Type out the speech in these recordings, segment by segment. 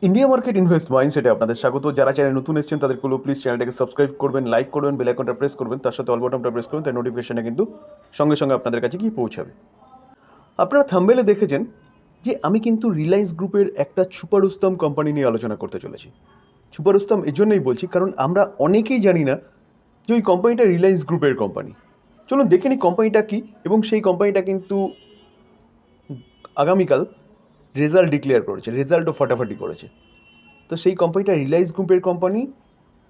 India market invest মাইন্ডসেটে আপনাদের স্বাগত। যারা চ্যানেল নতুন এসেছেন তাদেরগুলো প্লিজ চ্যানেলটাকে সাবস্ক্রাইব করবেন, লাইক করবেন, বেল আইকনটা প্রেস করবেন, তার সাথে অল বাটনটা প্রেস করবেন, তার নোটিফিকেশনে কিন্তু সঙ্গে সঙ্গে আপনাদের কাছে গিয়ে পৌঁছাবে। আপনারা থাম্বনেলে দেখেছেন যে আমি কিন্তু রিলায়েন্স গ্রুপের একটা সুপার উস্তম কোম্পানি নিয়ে আলোচনা করতে চলেছি। সুপার উস্তম এই জন্যই বলছি কারণ আমরা অনেকেই জানি না যে ওই কোম্পানিটা রিলায়েন্স গ্রুপের কোম্পানি। চলুন দেখে নিই কোম্পানিটা কী, এবং সেই কোম্পানিটা কিন্তু আগামীকাল রেজাল্ট ডিক্লেয়ার করেছে, রেজাল্টও ফাটাফাটি করেছে। তো সেই কোম্পানিটা রিলায়েন্স গ্রুপের কোম্পানি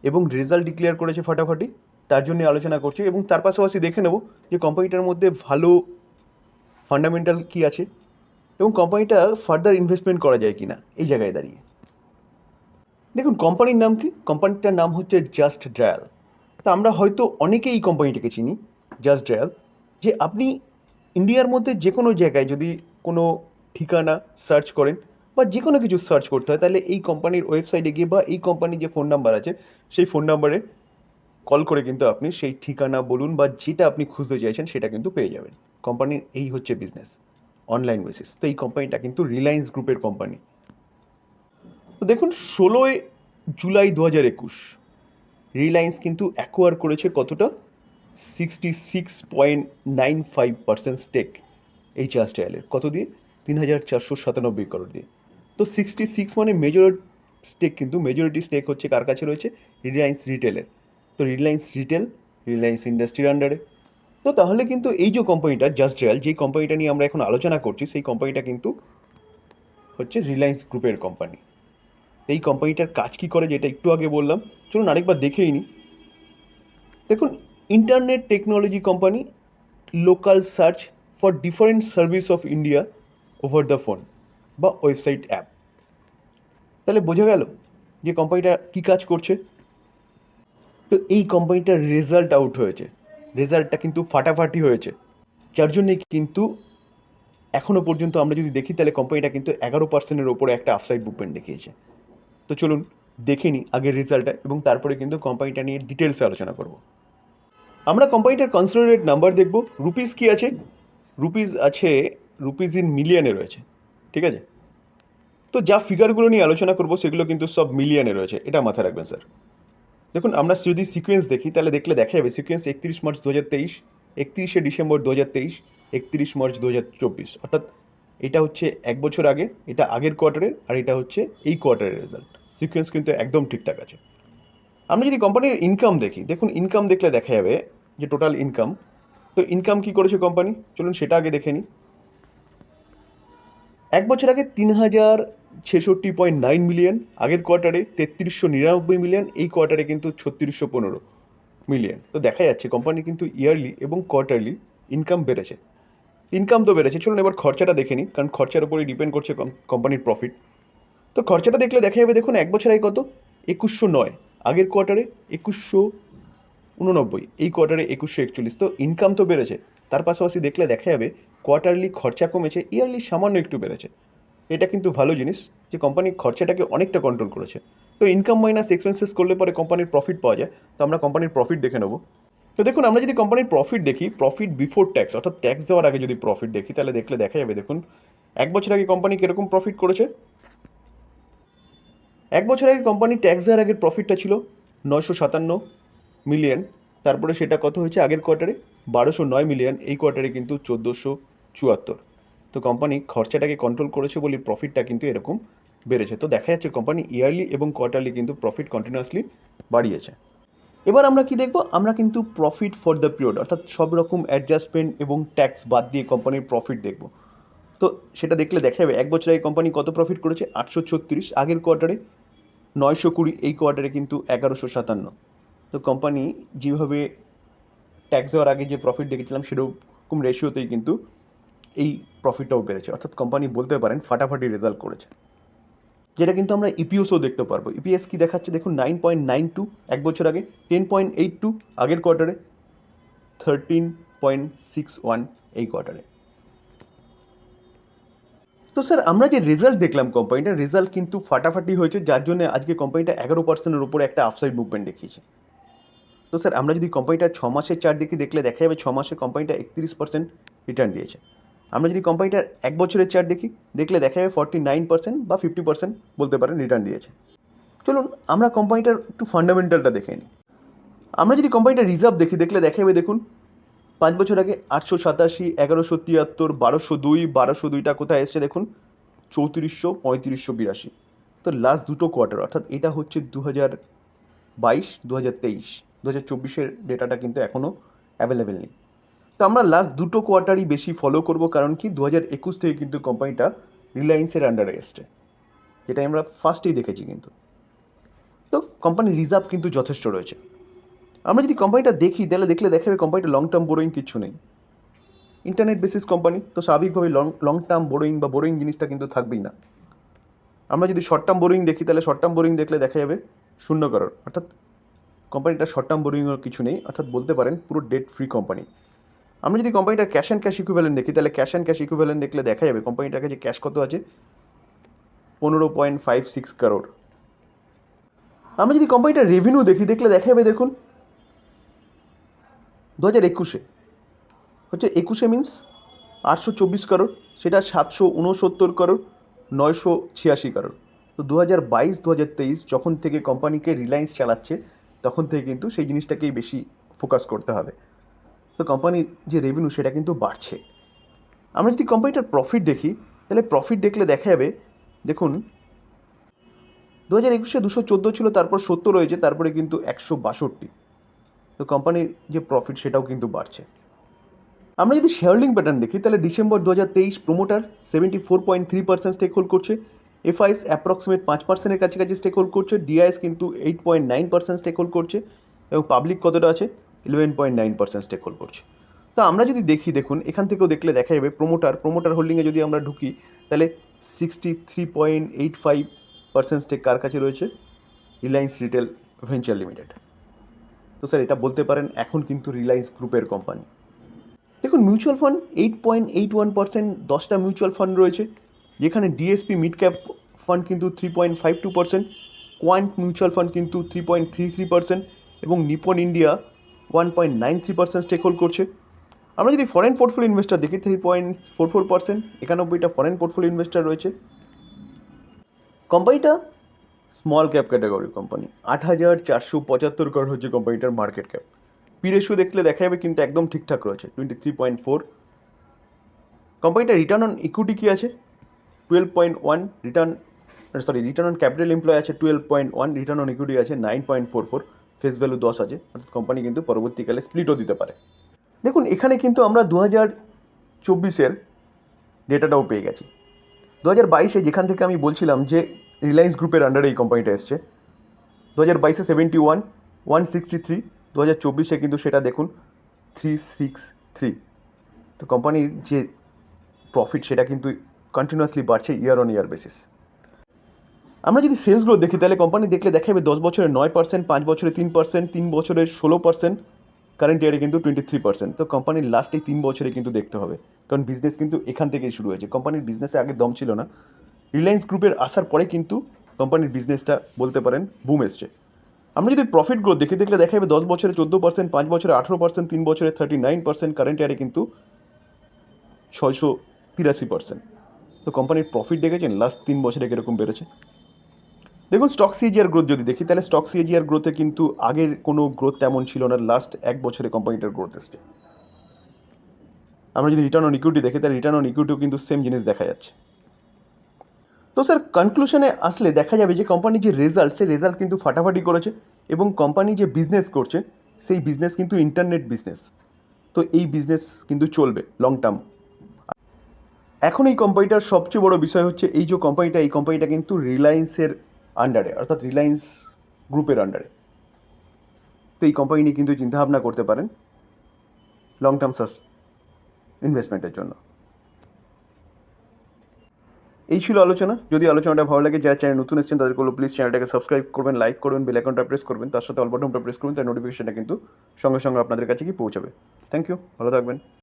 এবং রেজাল্ট ডিক্লেয়ার করেছে ফাটাফাটি, তার জন্য আলোচনা করছি। এবং তার পাশাপাশি দেখে নেব যে কোম্পানিটার মধ্যে ভালো ফান্ডামেন্টাল কী আছে এবং কোম্পানিটা ফার্দার ইনভেস্টমেন্ট করা যায় কি না এই জায়গায় দাঁড়িয়ে। দেখুন কোম্পানির নাম কি, কোম্পানিটার নাম হচ্ছে জাস্ট ডায়াল। তা আমরা হয়তো অনেকেই এই কোম্পানিটাকে চিনি, জাস্ট ডায়াল। যে আপনি ইন্ডিয়ার মধ্যে যে কোনো জায়গায় যদি কোনো ঠিকানা সার্চ করেন বা যে কোনো কিছু সার্চ করতে হয়, তাহলে এই কোম্পানির ওয়েবসাইটে গিয়ে বা এই কোম্পানির যে ফোন নাম্বার আছে সেই ফোন নাম্বারে কল করে কিন্তু আপনি সেই ঠিকানা বলুন বা যেটা আপনি খুঁজতে চাইছেন সেটা কিন্তু পেয়ে যাবেন। কোম্পানির এই হচ্ছে বিজনেস, অনলাইন বেসিস। তো এই কোম্পানিটা কিন্তু রিলায়েন্স গ্রুপের কোম্পানি। তো দেখুন 16 জুলাই 2021 রিলায়েন্স কিন্তু অ্যাকোয়ার করেছে কতটা, 66.95% স্টেক এই জাস্ট ডায়ালের। কত দিয়ে? 3,497 করোড় দিয়ে। তো 66 মানে স্টেক, কিন্তু মেজরিটি স্টেক হচ্ছে কার কাছে রয়েছে? রিলায়েন্স রিটেলের। তো রিলায়েন্স রিটেল রিলায়েন্স ইন্ডাস্ট্রির আন্ডারে। তো তাহলে কিন্তু এই যে কোম্পানিটা জাস্ট ডায়াল, যেই কোম্পানিটা নিয়ে আমরা এখন আলোচনা করছি, সেই কোম্পানিটা কিন্তু হচ্ছে রিলায়েন্স গ্রুপের কোম্পানি। এই কোম্পানিটার কাজ কী করে যেটা একটু আগে বললাম, চলুন আরেকবার দেখেই নিই। দেখুন, internet technology company, local search for different service of India over the phone বা ওয়েবসাইট অ্যাপ। তাহলে বোঝা গেল যে কোম্পানিটা কী কাজ করছে। তো এই কোম্পানিটার রেজাল্ট আউট হয়েছে, রেজাল্টটা কিন্তু ফাটাফাটি হয়েছে, যার জন্যে কিন্তু এখনও পর্যন্ত আমরা যদি দেখি তাহলে কোম্পানিটা কিন্তু 11%-এর ওপরে একটা আপসাইড মুভমেন্ট দেখিয়েছে। তো চলুন দেখে নিই আগের রেজাল্টটা এবং তারপরে কিন্তু কোম্পানিটা নিয়ে ডিটেলসে আলোচনা করব। আমরা কোম্পানিটার কনসোলিডেটেড নাম্বার দেখব। রুপিস কি আছে? রুপিস আছে, রুপিস ইন মিলিয়নে রয়েছে, ঠিক আছে? তো যা ফিগারগুলো নিয়ে আলোচনা করব সেগুলো কিন্তু সব মিলিয়নে রয়েছে, এটা মাথায় রাখবেন স্যার। দেখুন আমরা যদি সিকোয়েন্স দেখি তাহলে দেখলে দেখা যাবে সিকোয়েন্স 31 মার্চ 2023, 31শে ডিসেম্বর 2023, 31 মার্চ 2024, অর্থাৎ এটা হচ্ছে এক বছর আগে, এটা আগের কোয়ার্টারের, আর এটা হচ্ছে এই কোয়ার্টারের রেজাল্ট। সিকোয়েন্স কিন্তু একদম ঠিকঠাক আছে। আমরা যদি কোম্পানির ইনকাম দেখি, দেখুন ইনকাম দেখলে দেখা যাবে যে টোটাল ইনকাম। তো ইনকাম কী করেছে কোম্পানি, চলুন সেটা আগে দেখে নিই। এক বছর আগে 3,066.9 মিলিয়ন, আগের কোয়ার্টারে 3,399 মিলিয়ন, এই কোয়ার্টারে কিন্তু 3,615 মিলিয়ন। তো দেখা যাচ্ছে কোম্পানি কিন্তু ইয়ারলি এবং কোয়ার্টারলি ইনকাম বেড়েছে। ইনকাম তো বেড়েছে, চলুন এবার খরচাটা দেখে নিই, কারণ খরচার উপরেই ডিপেন্ড করছে কোম্পানির প্রফিট। তো খরচাটা দেখলে দেখা যাবে, দেখুন এক বছর আগে কত, 2,109, আগের কোয়ার্টারে 2,189, এই কোয়ার্টারে 2,141। তো ইনকাম তো বেড়েছে, তার পাশাপাশি দেখলে দেখা যাবে কোয়ার্টারলি খরচা কমেছে, ইয়ারলি সামান্য একটু বেড়েছে। এটা কিন্তু ভালো জিনিস যে কোম্পানি খরচাটাকে অনেকটা কন্ট্রোল করেছে। তো ইনকাম মাইনাস এক্সপেন্সেস করলে পরে কোম্পানির প্রফিট পাওয়া যায়। তো আমরা কোম্পানির প্রফিট দেখে নেব। তো দেখুন আমরা যদি কোম্পানির প্রফিট দেখি, প্রফিট বিফোর ট্যাক্স অর্থাৎ ট্যাক্স দেওয়ার আগে যদি প্রফিট দেখি, তাহলে দেখলে দেখা যাবে, দেখুন এক বছর আগে কোম্পানি কীরকম প্রফিট করেছে। এক বছর আগে কোম্পানি ট্যাক্স দেওয়ার আগের প্রফিটটা ছিল 957 মিলিয়ন, তারপরে সেটা কত হয়েছে আগের কোয়ার্টারে 1,209 মিলিয়ন, এই কোয়ার্টারে কিন্তু 1,474। তো কোম্পানি খরচাটাকে কন্ট্রোল করেছে বলে প্রফিটটা কিন্তু এরকম বেড়েছে। তো দেখা যাচ্ছে কোম্পানি ইয়ারলি এবং কোয়ার্টারলি কিন্তু প্রফিট কন্টিনিউয়াসলি বাড়িয়েছে। এবার আমরা কি দেখব, আমরা কিন্তু প্রফিট ফর দ্য পিরিয়ড অর্থাৎ সব রকম অ্যাডজাস্টমেন্ট এবং ট্যাক্স বাদ দিয়ে কোম্পানির প্রফিট দেখব। তো সেটা দেখলে দেখা যাবে এক বছর আগে কোম্পানি কত প্রফিট করেছে, 836, আগের কোয়ার্টারে 920, এই কোয়ার্টারে কিন্তু 1157। তো কোম্পানি যেভাবে ট্যাক্স দেওয়ার আগে যে প্রফিট দেখেছিলাম সেরকম রেশিওতেই কিন্তু এই প্রফিটটাও বেড়েছে, অর্থাৎ কোম্পানি বলতে পারেন ফাটাফাটি রেজাল্ট করেছে। যেটা কিন্তু আমরা ইপিএসও দেখতে পারবো। ইপিএস কি দেখাচ্ছে দেখুন, 9.92 এক বছর আগে, 10.82 আগের কোয়ার্টারে, 13.61 এই কোয়ার্টারে। তো স্যার আমরা যে রেজাল্ট দেখলাম কোম্পানিটার রেজাল্ট কিন্তু ফাটাফাটি হয়েছে, যার জন্য আজকে কোম্পানিটা 11%-এর উপরে একটা আপসাইড মুভমেন্ট দেখিয়েছে। তো স্যার আমরা যদি কোম্পানিটার 6 মাসের চার্ট দেখি, দেখলে দেখা যাবে 6 মাসে কোম্পানিটা 31% রিটার্ন দিয়েছে। আমরা যদি কোম্পানিটার 1 বছরের চার্ট দেখি, দেখলে দেখা যাবে 49% বা 50% বলতে পারেন রিটার্ন দিয়েছে। চলুন আমরা কোম্পানিটার একটু ফান্ডামেন্টালটা দেখে নিই। আমরা যদি কোম্পানিটার রিজার্ভ দেখি, দেখলে দেখা যাবে দেখুন 5 বছর আগে 887, 1173, 1202, 1202টা কোথায় এসছে দেখুন 3400, 3582। তো লাস্ট দুটো কোয়ার্টার, অর্থাৎ এটা হচ্ছে 2022, 2023, 2024-এর ডেটাটা কিন্তু এখনও অ্যাভেলেবেল নেই। তো আমরা লাস্ট দুটো কোয়ার্টারই বেশি ফলো করব, কারণ কি 2021 থেকে কিন্তু কোম্পানিটা রিলায়েন্সের আন্ডারে এসছে, যেটা আমরা ফার্স্টেই দেখেছি কিন্তু। তো কোম্পানির রিজার্ভ কিন্তু যথেষ্ট রয়েছে। আমরা যদি কোম্পানিটা দেখি তাহলে দেখলে দেখা যাবে কোম্পানিটা লং টার্ম বোরোয়িং কিচ্ছু নেই, ইন্টারনেট বেসিস কোম্পানি, তো স্বাভাবিকভাবে লং টার্ম বোরোয়িং বা বোরোয়িং জিনিসটা কিন্তু থাকবেই না। আমরা যদি শর্ট টার্ম বোরোয়িং দেখি তাহলে শর্ট টার্ম বোরোয়িং দেখলে দেখা যাবে শূন্য কারণ, অর্থাৎ কোম্পানিটা শর্ট টার্ম বোরোয়িংয়ের কিছু নেই, অর্থাৎ বলতে পারেন পুরো ডেট ফ্রি কোম্পানি। আমরা যদি কোম্পানিটার ক্যাশ অ্যান্ড ক্যাশ ইকুইভ্যালেন্ট দেখি তাহলে ক্যাশ অ্যান্ড ক্যাশ ইকুইভ্যালেন্ট দেখলে দেখা যাবে কোম্পানিটার কাছে ক্যাশ কত আছে, 15.56 crore। আমরা যদি কোম্পানিটার রেভিনিউ দেখি দেখলে দেখা যাবে দেখুন 2021-এ হচ্ছে 21-এ মিনস 824 crore, সেটা 769 crore, 986 crore। তো 2022, 2023 যখন থেকে কোম্পানিকে রিলায়েন্স চালাচ্ছে তখন থেকে কিন্তু সেই জিনিসটাকেই বেশি ফোকাস করতে হবে। তো কোম্পানির যে রেভিনিউ সেটা কিন্তু বাড়ছে। আমরা যদি কোম্পানিটার প্রফিট দেখি তাহলে প্রফিট দেখলে দেখা যাবে দেখুন 2021-এ 214 ছিল, তারপর 70 রয়েছে, তারপরে কিন্তু 162। তো কোম্পানির যে প্রফিট সেটাও কিন্তু বাড়ছে। আমরা যদি শেয়ারহোল্ডিং প্যাটার্ন দেখি তাহলে ডিসেম্বর 2023 প্রোমোটার 74.3% স্টেক হোল্ড করছে, এফআইএস অ্যাপ্রক্সিমেট 5%-এর কাছাকাছি স্টেক হোল্ড করছে, ডিআইএস কিন্তু 8.9% স্টেক হোল্ড করছে, এবং পাবলিক কতটা আছে 11.9% স্টেক হোল্ড করছে। তো আমরা যদি দেখি দেখুন এখান থেকেও দেখলে দেখা যাবে প্রোমোটার হোল্ডিংয়ে যদি আমরা ঢুকি তাহলে 63.85% স্টেক কার কাছে রয়েছে, রিলায়েন্স রিটেল ভেঞ্চার লিমিটেড। তো স্যার এটা বলতে পারেন এখন কিন্তু রিলায়েন্স গ্রুপের কোম্পানি। দেখুন মিউচুয়াল ফান্ড 8.81%, 10টা মিউচুয়াল ফান্ড রয়েছে, যেখানে ডিএসপি মিড ক্যাপ ফান্ড কিন্তু 3.52%, কোয়ান্ট মিউচুয়াল ফান্ড কিন্তু 3.33%, এবং নিপন ইন্ডিয়া 1.93% স্টেক হোল্ড করছে। আমরা যদি ফরেন পোর্টফোলিও ইনভেস্টার দেখি 3.44%, 91টা ফরেন পোর্টফোলিও ইনভেস্টার রয়েছে। কোম্পানিটা small cap category company, 8,475 crore হচ্ছে কোম্পানিটার মার্কেট ক্যাপ। পি রেশিও দেখলে দেখা যাবে কিন্তু একদম ঠিকঠাক রয়েছে 23.4। কোম্পানিটার রিটার্ন অন ইকুইটি কী আছে 12.1, রিটার্ন অন ক্যাপিটাল এমপ্লয় আছে 12.1, রিটার্ন অন ইকুইটি আছে 9.44, ফেস ভ্যালু 10 আছে, অর্থাৎ কোম্পানি কিন্তু পরবর্তীকালে স্প্লিটও দিতে পারে। দেখুন এখানে কিন্তু আমরা 2024-এর ডেটাটাও পেয়ে গেছি। 2022-এ যেখান থেকে আমি বলছিলাম যে রিলায়েন্স গ্রুপের আন্ডারে এই কোম্পানিটা এসছে, 2022-এ 71, 163, 2024-এ কিন্তু সেটা দেখুন 363। তো কোম্পানির যে প্রফিট সেটা কিন্তু কন্টিনিউয়াসলি বাড়ছে ইয়ার অন ইয়ার বেসিস। আমরা যদি সেলস গ্রোথ দেখি তাহলে কোম্পানি দেখলে দেখা যাবে 10 বছরে 9%, 5 বছরে 3%, 3 বছরে 16%, কারেন্ট ইয়ারে কিন্তু 23%। তো কোম্পানির লাস্ট এই 3 বছরে কিন্তু দেখতে হবে, কারণ বিজনেস কিন্তু এখান থেকেই শুরু হয়েছে। কোম্পানির বিজনেসে আগে দম ছিল না, রিলায়েন্স গ্রুপের আসার পরে কিন্তু কোম্পানির বিজনেসটা বলতে পারেন বুম এসছে। আমরা যদি প্রফিট গ্রোথ দেখি দেখলে দেখা যাবে 10 বছরে 14%, 5 বছরে 18%, 3 বছরে 39%, কারেন্ট ইয়ারে কিন্তু 683%। তো কোম্পানির প্রফিট দেখেছেন লাস্ট 3 বছরে কীরকম বেড়েছে। দেখুন স্টক সিএজিআর গ্রোথ যদি দেখি তাহলে স্টক সিএজিআর গ্রোথে কিন্তু আগের কোনো গ্রোথ তেমন ছিল না, লাস্ট 1 বছরে কোম্পানিটার গ্রোথ এসছে। আমরা যদি রিটার্ন অন ইকুইটি দেখি তাহলে রিটার্ন অন ইকুইটিও কিন্তু সেম জিনিস দেখা যাচ্ছে। তো স্যার কনক্লুশনে আসলে দেখা যাবে যে কোম্পানির যে রেজাল্ট, সেই রেজাল্ট কিন্তু ফাটাফাটি করেছে, এবং কোম্পানি যে বিজনেস করছে সেই বিজনেস কিন্তু ইন্টারনেট বিজনেস। তো এই বিজনেস কিন্তু চলবে লং টার্ম। এখন এই কোম্পানিটার সবচেয়ে বড় বিষয় হচ্ছে এই যে কোম্পানিটা কিন্তু রিলায়েন্সের আন্ডারে, অর্থাৎ রিলায়েন্স গ্রুপের আন্ডারে। তো এই কোম্পানি নিয়ে কিন্তু চিন্তাভাবনা করতে পারেন লং টার্ম ইনভেস্টমেন্টের জন্য। এই ছিল আলোচনা। যদি আলোচনাটা ভালো লাগে, যারা চ্যানেল নতুন এসেছেন তাদেরকে প্লিজ চ্যানেলটাকে সাবস্ক্রাইব করবেন, লাইক করবেন, বেল আইকনটা প্রেস করবেন, তার সাথে অল বাটনটা প্রেস করবেন, তার নোটিফিকেশনটা কিন্তু সঙ্গে সঙ্গে আপনাদের কাছে কি পৌঁছাবে। থ্যাংক ইউ, ভালো থাকবেন।